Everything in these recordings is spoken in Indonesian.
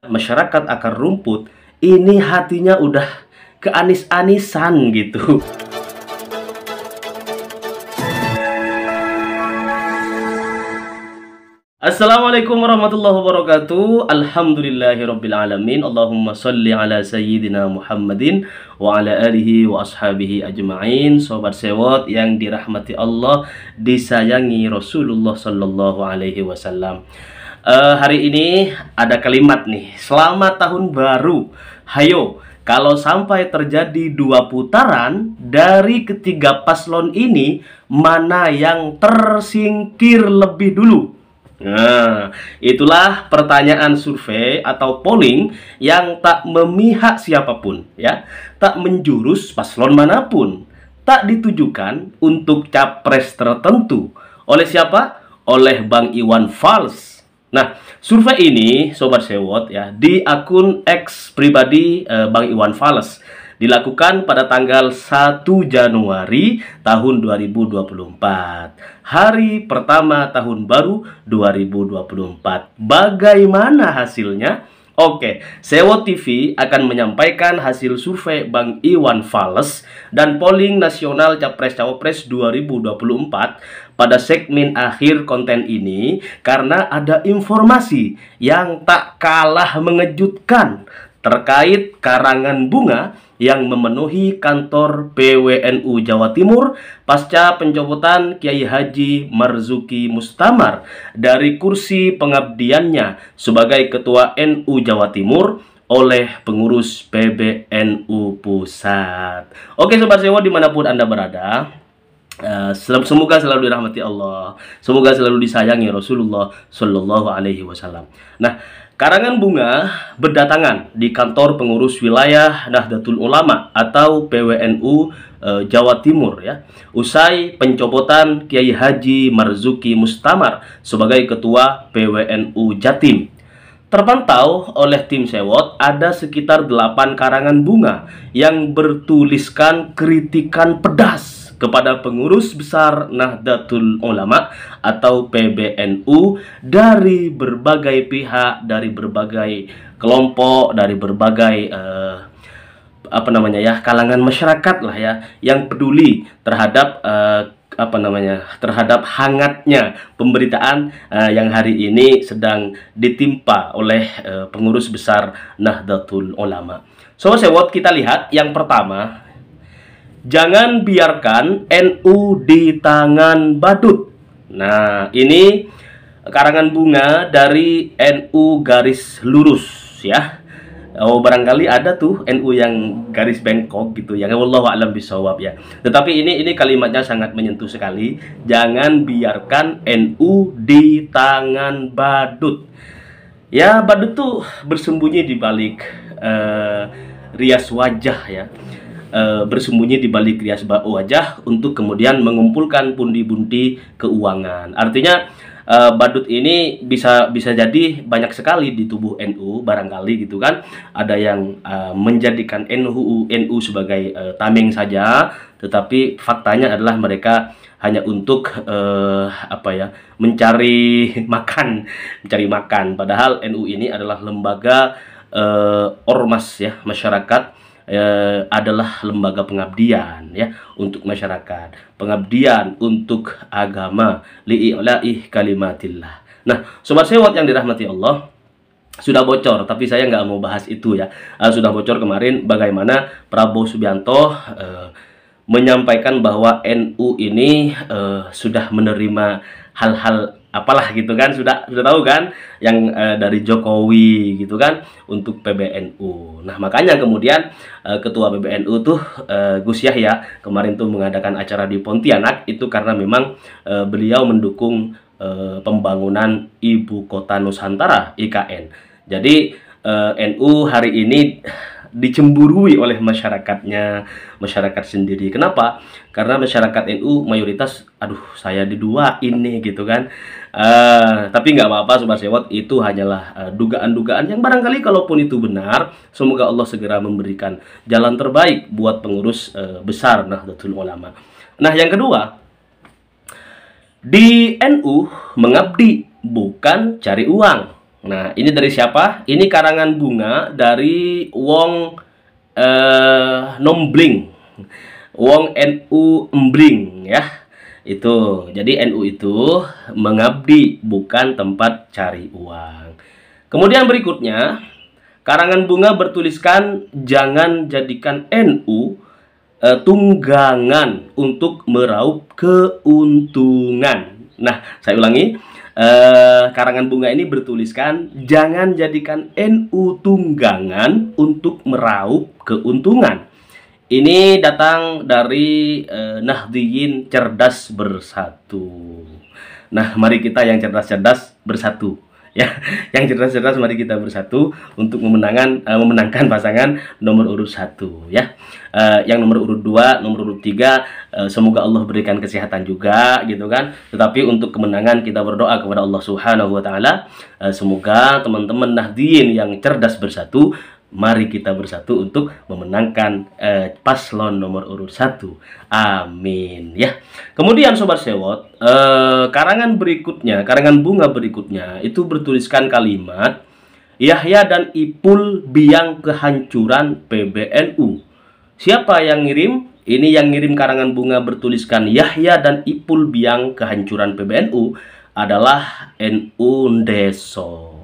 masyarakat akar rumput ini hatinya udah keanis-anisan gitu. Assalamualaikum warahmatullahi wabarakatuh. Alhamdulillahirrabbilalamin. Allahumma salli ala sayyidina Muhammadin wa ala alihi wa ashabihi ajma'in. Sobat sewot yang dirahmati Allah, disayangi Rasulullah sallallahu alaihi wasallam. Hari ini ada kalimat nih, selamat tahun baru. Hayo, kalau sampai terjadi 2 putaran dari ketiga paslon ini, mana yang tersingkir lebih dulu? Nah, itulah pertanyaan survei atau polling yang tak memihak siapapun, ya, tak menjurus paslon manapun, tak ditujukan untuk capres tertentu. Oleh siapa? Oleh Bang Iwan Fals. Nah, survei ini, Sobat Sewot, ya, di akun X pribadi Bang Iwan Fals, dilakukan pada tanggal 1 Januari tahun 2024. Hari pertama tahun baru 2024. Bagaimana hasilnya? Oke, Sewot TV akan menyampaikan hasil survei Bang Iwan Fals dan polling nasional Capres-Cawapres 2024 pada segmen akhir konten ini karena ada informasi yang tak kalah mengejutkan terkait karangan bunga yang memenuhi kantor PWNU Jawa Timur pasca pencopotan Kiai Haji Marzuki Mustamar dari kursi pengabdiannya sebagai Ketua NU Jawa Timur oleh pengurus PBNU Pusat. Oke Sobat Sewot dimanapun Anda berada, semoga selalu dirahmati Allah, semoga selalu disayangi Rasulullah Shallallahu Alaihi Wasallam. Nah, karangan bunga berdatangan di kantor pengurus wilayah Nahdlatul Ulama atau PWNU Jawa Timur, ya, usai pencopotan Kiai Haji Marzuki Mustamar sebagai Ketua PWNU Jatim. Terpantau oleh tim Sewot ada sekitar 8 karangan bunga yang bertuliskan kritikan pedas kepada pengurus besar Nahdlatul Ulama atau PBNU dari berbagai pihak, dari berbagai kelompok, dari berbagai kalangan masyarakat lah, ya, yang peduli terhadap terhadap hangatnya pemberitaan yang hari ini sedang ditimpa oleh pengurus besar Nahdlatul Ulama. Sobat Sewot, kita lihat yang pertama, jangan biarkan NU di tangan badut. Nah, ini karangan bunga dari NU garis lurus, ya. Oh, barangkali ada tuh NU yang garis bengkok gitu, ya. Wallahu a'lam bishawab, ya. Tetapi ini kalimatnya sangat menyentuh sekali. Jangan biarkan NU di tangan badut. Ya, badut tuh bersembunyi di balik rias wajah, ya. Bersembunyi di balik rias wajah untuk kemudian mengumpulkan pundi-pundi keuangan. Artinya badut ini bisa jadi banyak sekali di tubuh NU barangkali gitu kan. Ada yang menjadikan NU sebagai tameng saja, tetapi faktanya adalah mereka hanya untuk mencari makan. Padahal NU ini adalah lembaga ormas, ya, masyarakat, adalah lembaga pengabdian, ya, untuk masyarakat, pengabdian untuk agama, li'i'la'i kalimatillah. Nah, Sobat Sewot yang dirahmati Allah, sudah bocor, tapi saya nggak mau bahas itu, ya. Sudah bocor kemarin bagaimana Prabowo Subianto menyampaikan bahwa NU ini sudah menerima hal-hal apalah gitu kan, sudah tahu kan, yang dari Jokowi gitu kan untuk PBNU. Nah, makanya kemudian Ketua PBNU tuh Gus Yahya kemarin tuh mengadakan acara di Pontianak itu karena memang beliau mendukung pembangunan Ibu Kota Nusantara IKN. Jadi NU hari ini dicemburui oleh masyarakatnya, masyarakat sendiri. Kenapa? Karena masyarakat NU mayoritas, aduh saya diduain nih gitu kan. Tapi nggak apa-apa Sobat Sewot, itu hanyalah dugaan-dugaan yang barangkali kalaupun itu benar, semoga Allah segera memberikan jalan terbaik buat pengurus besar Nahdlatul Ulama. Nah, yang kedua, di NU mengabdi bukan cari uang. Nah, ini dari siapa? Ini karangan bunga dari Wong Nombling, Wong NU Embling ya. Itu. Jadi NU itu mengabdi, bukan tempat cari uang. Kemudian berikutnya, karangan bunga bertuliskan jangan jadikan NU tunggangan untuk meraup keuntungan. Nah, saya ulangi. Karangan bunga ini bertuliskan jangan jadikan NU tunggangan untuk meraup keuntungan. Ini datang dari Nahdliyin Cerdas Bersatu. Nah, mari kita yang cerdas-cerdas bersatu ya. Yang cerdas-cerdas mari kita bersatu untuk memenangkan pasangan nomor urut 1 ya. Yang nomor urut 2, nomor urut 3 semoga Allah berikan kesehatan juga gitu kan. Tetapi untuk kemenangan kita berdoa kepada Allah Subhanahu wa taala. Semoga teman-teman Nahdliyin yang cerdas bersatu, mari kita bersatu untuk memenangkan paslon nomor urut 1. Amin ya. Kemudian sobat sewot, karangan bunga berikutnya itu bertuliskan kalimat Yahya dan Ipul biang kehancuran PBNU. Siapa yang ngirim? Ini yang ngirim karangan bunga bertuliskan Yahya dan Ipul biang kehancuran PBNU adalah NU Ndeso.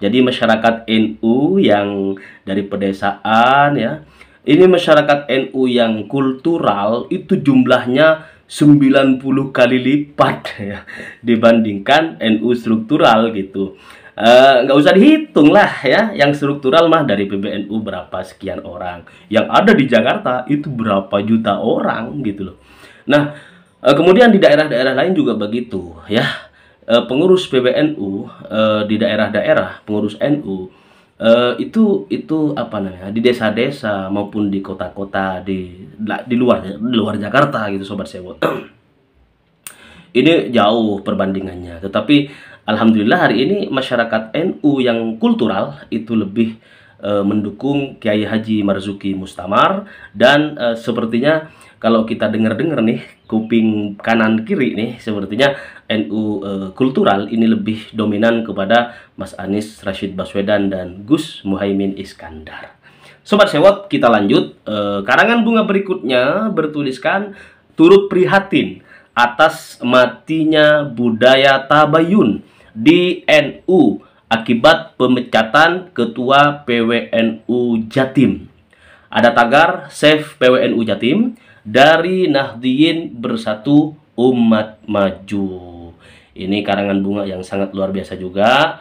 Jadi masyarakat NU yang dari pedesaan ya. Ini masyarakat NU yang kultural itu jumlahnya 90 kali lipat ya dibandingkan NU struktural gitu. Nggak usah dihitung lah ya. Yang struktural mah dari PBNU berapa sekian orang. Yang ada di Jakarta itu berapa juta orang gitu loh. Nah, kemudian di daerah-daerah lain juga begitu ya. Pengurus PBNU di daerah-daerah, pengurus NU itu apa namanya, di desa-desa maupun di kota-kota di luar Jakarta gitu sobat sewot. Ini jauh perbandingannya, tetapi alhamdulillah hari ini masyarakat NU yang kultural itu lebih mendukung Kiai Haji Marzuki Mustamar. Dan sepertinya kalau kita dengar-dengar nih kuping kanan kiri nih, sepertinya NU kultural ini lebih dominan kepada Mas Anies Rashid Baswedan dan Gus Muhaimin Iskandar. Sobat sewot, kita lanjut. Karangan bunga berikutnya bertuliskan turut prihatin atas matinya budaya tabayun di NU akibat pemecatan ketua PWNU Jatim. Ada tagar Save PWNU Jatim dari Nahdliyin Bersatu Umat Maju. Ini karangan bunga yang sangat luar biasa juga,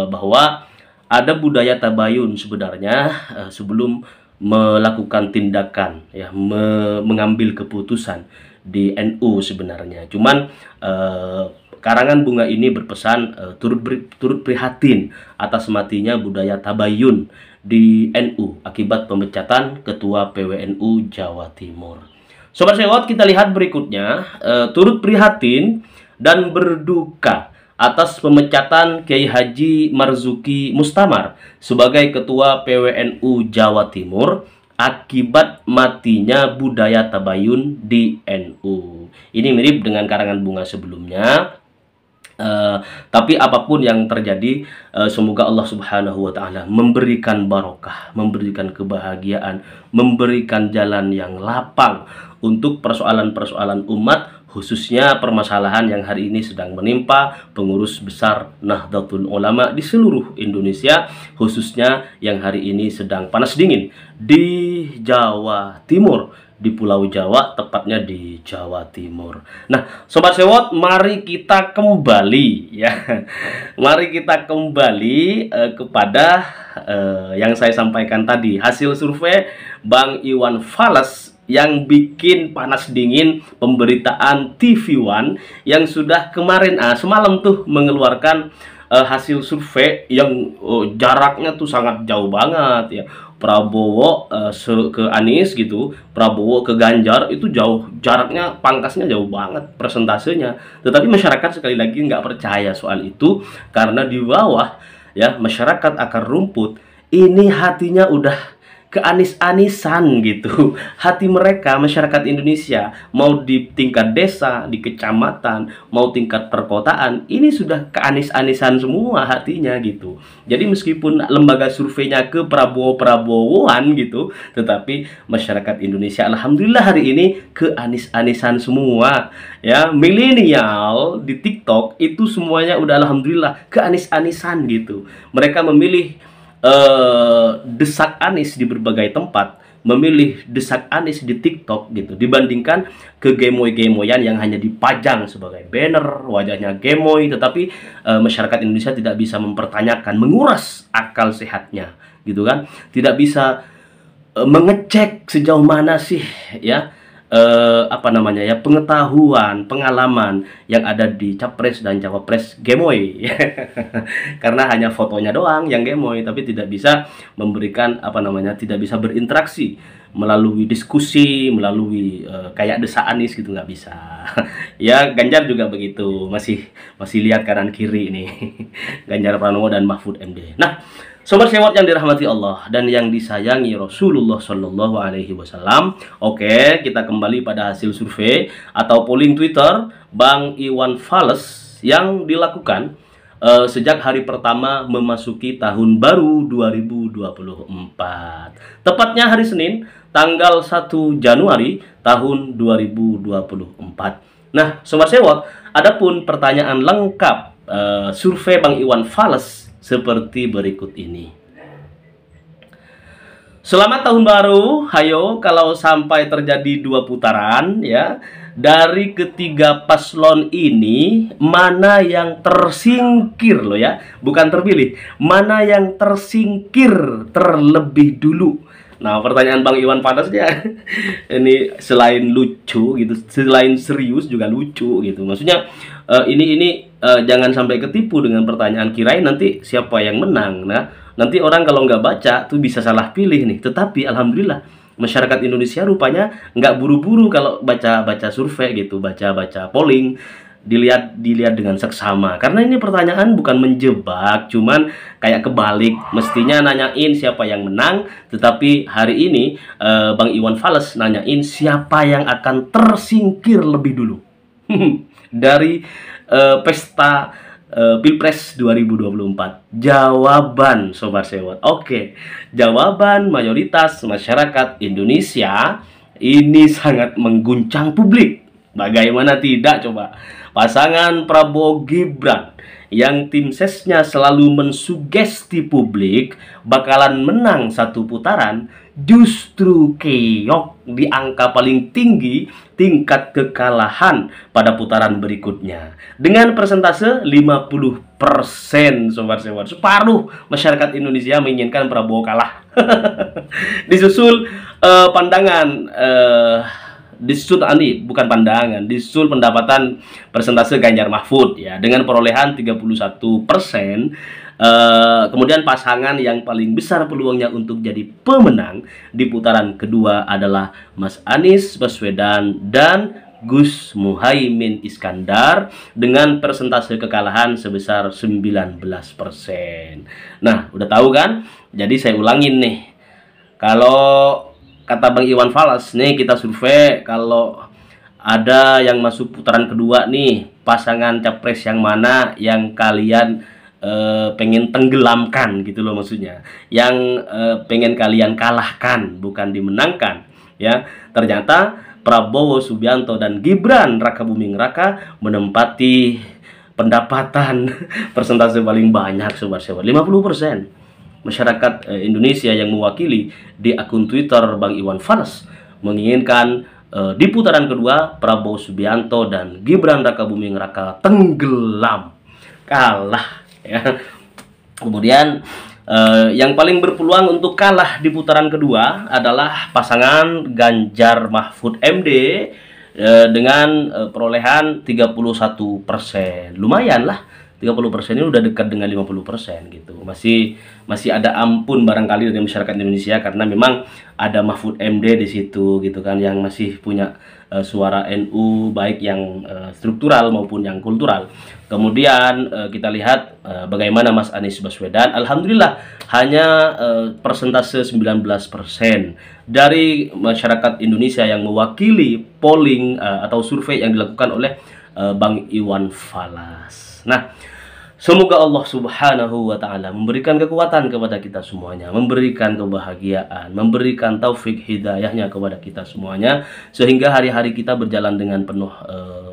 bahwa ada budaya tabayun sebenarnya sebelum melakukan tindakan ya, mengambil keputusan di NU sebenarnya. Cuman karangan bunga ini berpesan turut prihatin atas matinya budaya tabayun di NU akibat pemecatan ketua PWNU Jawa Timur. Sobat sewot, kita lihat berikutnya, turut prihatin dan berduka atas pemecatan Kiai Haji Marzuki Mustamar sebagai ketua PWNU Jawa Timur akibat matinya budaya tabayun di NU. Ini mirip dengan karangan bunga sebelumnya. Tapi apapun yang terjadi, semoga Allah Subhanahu wa taala memberikan barokah, memberikan kebahagiaan, memberikan jalan yang lapang untuk persoalan-persoalan umat, khususnya permasalahan yang hari ini sedang menimpa pengurus besar Nahdlatul Ulama di seluruh Indonesia, khususnya yang hari ini sedang panas dingin di Jawa Timur, di Pulau Jawa, tepatnya di Jawa Timur. Nah, sobat sewot, mari kita kembali ya. Mari kita kembali kepada yang saya sampaikan tadi, hasil survei Bang Iwan Fals yang bikin panas dingin pemberitaan TV One yang sudah kemarin semalam tuh mengeluarkan hasil survei yang jaraknya tuh sangat jauh banget ya. Prabowo ke Anies gitu, Prabowo ke Ganjar itu jauh, jaraknya pangkasnya jauh banget persentasenya. Tetapi masyarakat sekali lagi nggak percaya soal itu, karena di bawah ya masyarakat akar rumput ini hatinya udah keanis-anisan gitu. Hati mereka, masyarakat Indonesia, mau di tingkat desa, di kecamatan, mau tingkat perkotaan, ini sudah keanis-anisan semua hatinya gitu. Jadi meskipun lembaga surveinya ke Prabowo-Prabowoan gitu, tetapi masyarakat Indonesia alhamdulillah hari ini keanis-anisan semua. Ya, milenial di TikTok itu semuanya udah alhamdulillah keanis-anisan gitu. Mereka memilih desak Anies di berbagai tempat, memilih desak Anies di TikTok gitu, dibandingkan ke gemoy-gemoyan yang hanya dipajang sebagai banner, wajahnya gemoy, tetapi masyarakat Indonesia tidak bisa mempertanyakan, menguras akal sehatnya gitu kan, tidak bisa mengecek sejauh mana sih ya apa namanya ya, pengetahuan, pengalaman yang ada di capres dan cawapres gemoy. Karena hanya fotonya doang yang gemoy, tapi tidak bisa memberikan apa namanya, tidak bisa berinteraksi melalui diskusi, melalui kayak Desa Anies gitu, nggak bisa. Ya Ganjar juga begitu, masih lihat kanan kiri ini. Ganjar Pranowo dan Mahfud MD. Nah, Sobat Sewot yang dirahmati Allah dan yang disayangi Rasulullah Shallallahu Alaihi Wasallam. Oke, kita kembali pada hasil survei atau polling Twitter Bang Iwan Fals yang dilakukan sejak hari pertama memasuki tahun baru 2024. Tepatnya hari Senin, tanggal 1 Januari tahun 2024. Nah, Sobat Sewot, adapun pertanyaan lengkap survei Bang Iwan Fals seperti berikut ini. Selamat tahun baru, hayo kalau sampai terjadi 2 putaran ya, dari ketiga paslon ini mana yang tersingkir loh ya, bukan terpilih, mana yang tersingkir terlebih dulu. Nah, pertanyaan Bang Iwan Fals dia ini selain lucu gitu, selain serius juga lucu gitu. Maksudnya ini jangan sampai ketipu dengan pertanyaan kirain nanti siapa yang menang. Nah, nanti orang kalau nggak baca tuh bisa salah pilih nih. Tetapi alhamdulillah masyarakat Indonesia rupanya nggak buru-buru kalau baca survei gitu, baca polling. Dilihat dengan seksama, karena ini pertanyaan bukan menjebak, cuman kayak kebalik, mestinya nanyain siapa yang menang, tetapi hari ini Bang Iwan Fals nanyain siapa yang akan tersingkir lebih dulu dari pesta Pilpres 2024. Jawaban Sobat Sewot, oke, jawaban mayoritas masyarakat Indonesia ini sangat mengguncang publik. Bagaimana tidak coba? Pasangan Prabowo Gibran yang tim sesnya selalu mensugesti publik bakalan menang 1 putaran, justru keok di angka paling tinggi tingkat kekalahan pada putaran berikutnya dengan persentase 50%. Sobat Sewot, separuh masyarakat Indonesia menginginkan Prabowo kalah. Disusul pandangan disusul bukan pandangan, disusul pendapatan persentase Ganjar Mahfud ya dengan perolehan 31%. Kemudian pasangan yang paling besar peluangnya untuk jadi pemenang di putaran kedua adalah Mas Anies Baswedan dan Gus Muhaimin Iskandar dengan persentase kekalahan sebesar 19%. Nah, udah tahu kan? Jadi saya ulangin nih. Kalau kata Bang Iwan Fals nih, kita survei kalau ada yang masuk putaran kedua nih, pasangan capres yang mana yang kalian pengen tenggelamkan gitu loh, maksudnya yang pengen kalian kalahkan, bukan dimenangkan ya. Ternyata Prabowo Subianto dan Gibran Rakabuming Raka menempati pendapatan persentase paling banyak Sobat Sewot, 50%. Masyarakat Indonesia yang mewakili di akun Twitter Bang Iwan Fals menginginkan di putaran kedua Prabowo Subianto dan Gibran Rakabuming Raka tenggelam, kalah ya. Kemudian yang paling berpeluang untuk kalah di putaran kedua adalah pasangan Ganjar Mahfud MD dengan perolehan 31%. Lumayan lah 30% ini udah dekat dengan 50% gitu. Masih ada ampun barangkali dari masyarakat Indonesia, karena memang ada Mahfud MD di situ gitu kan, yang masih punya suara NU, baik yang struktural maupun yang kultural. Kemudian kita lihat bagaimana Mas Anies Baswedan. Alhamdulillah hanya persentase 19% dari masyarakat Indonesia yang mewakili polling atau survei yang dilakukan oleh Bang Iwan Fals. Nah, semoga Allah Subhanahu wa Ta'ala memberikan kekuatan kepada kita semuanya, memberikan kebahagiaan, memberikan taufik hidayahnya kepada kita semuanya, sehingga hari-hari kita berjalan dengan penuh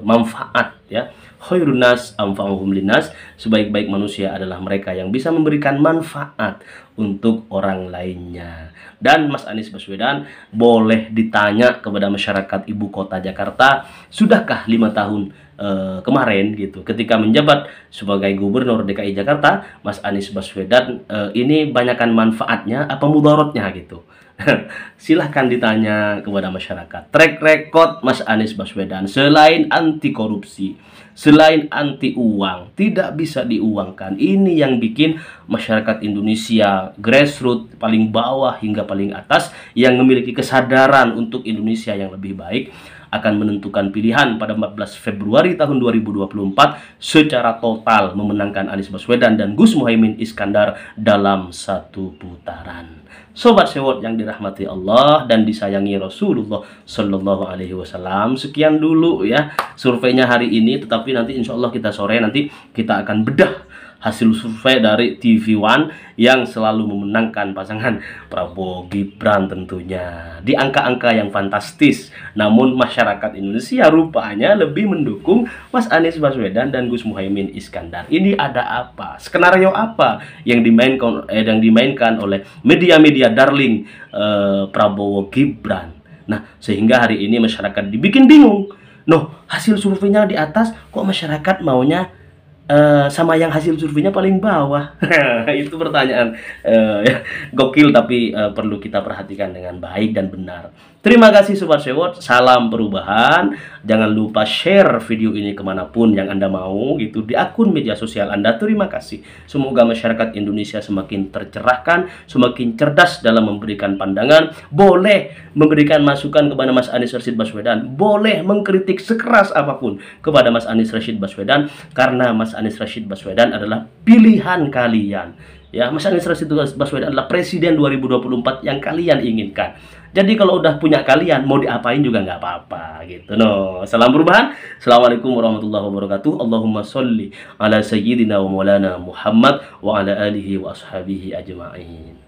manfaat, ya. Khairun nas anfa'uhum linnas, sebaik-baik manusia adalah mereka yang bisa memberikan manfaat untuk orang lainnya. Dan Mas Anies Baswedan boleh ditanya kepada masyarakat ibu kota Jakarta, sudahkah 5 tahun kemarin gitu, ketika menjabat sebagai Gubernur DKI Jakarta, Mas Anies Baswedan ini banyakkan manfaatnya apa mudaratnya gitu. Silahkan ditanya kepada masyarakat. Track record Mas Anies Baswedan selain anti korupsi, selain anti uang, tidak bisa diuangkan. Ini yang bikin masyarakat Indonesia grassroots, paling bawah hingga paling atas, yang memiliki kesadaran untuk Indonesia yang lebih baik, akan menentukan pilihan pada 14 Februari tahun 2024 secara total memenangkan Anies Baswedan dan Gus Muhaimin Iskandar dalam satu putaran. Sobat Sewot yang dirahmati Allah dan disayangi Rasulullah Shallallahu Alaihi Wasallam, sekian dulu ya surveinya hari ini. Tetapi nanti insya Allah kita sore nanti kita akan bedah hasil survei dari TV One yang selalu memenangkan pasangan Prabowo Gibran tentunya di angka-angka yang fantastis. Namun masyarakat Indonesia rupanya lebih mendukung Mas Anies Baswedan dan Gus Muhaimin Iskandar. Ini ada apa? Skenario apa yang dimainkan oleh media-media darling Prabowo Gibran? Nah, sehingga hari ini masyarakat dibikin bingung. Noh, hasil surveinya di atas, kok masyarakat maunya sama yang hasil surveinya paling bawah? Itu pertanyaan gokil, tapi perlu kita perhatikan dengan baik dan benar. Terima kasih Sobat Sewot, salam perubahan. Jangan lupa share video ini kemanapun yang Anda mau gitu, di akun media sosial Anda. Terima kasih. Semoga masyarakat Indonesia semakin tercerahkan, semakin cerdas dalam memberikan pandangan. Boleh memberikan masukan kepada Mas Anies Rashid Baswedan, boleh mengkritik sekeras apapun kepada Mas Anies Rashid Baswedan, karena Mas Anies Rashid Baswedan adalah pilihan kalian. Ya, Mas Anies Rashid Baswedan adalah presiden 2024 yang kalian inginkan. Jadi kalau udah punya kalian, mau diapain juga nggak apa-apa gitu. No, salam perubahan. Assalamualaikum warahmatullahi wabarakatuh. Allahumma sholli ala sayyidina wa maulana Muhammad wa ala alihi wa ashabihi ajma'in.